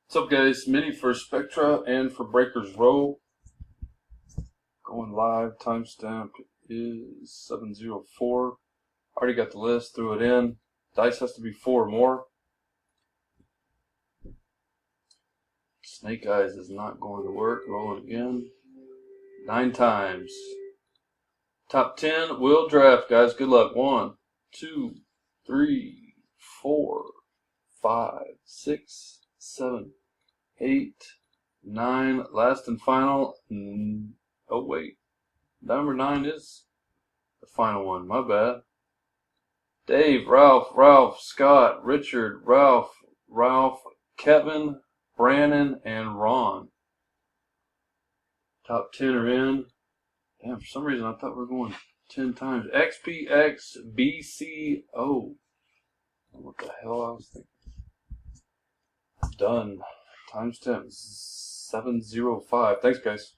What's up, guys? Mini for Spectra and for Breakers Rowe. Going live. Timestamp is 7:04. Already got the list, threw it in. Dice has to be 4 or more. Snake Eyes is not going to work. Roll it again. 9 times. Top 10 will draft, guys. Good luck. 1, 2, 3, 4, 5, 6, 7, 8, 9. Last and final. Oh, wait. Number 9 is the final one. My bad. Dave, Ralph, Scott, Richard, Ralph, Kevin, Brandon, and Ron. Top 10 are in. Damn, for some reason I thought we were going 10 times. XPXBCO. What the hell I was thinking. Done. Timestamp 7:05. Thanks, guys.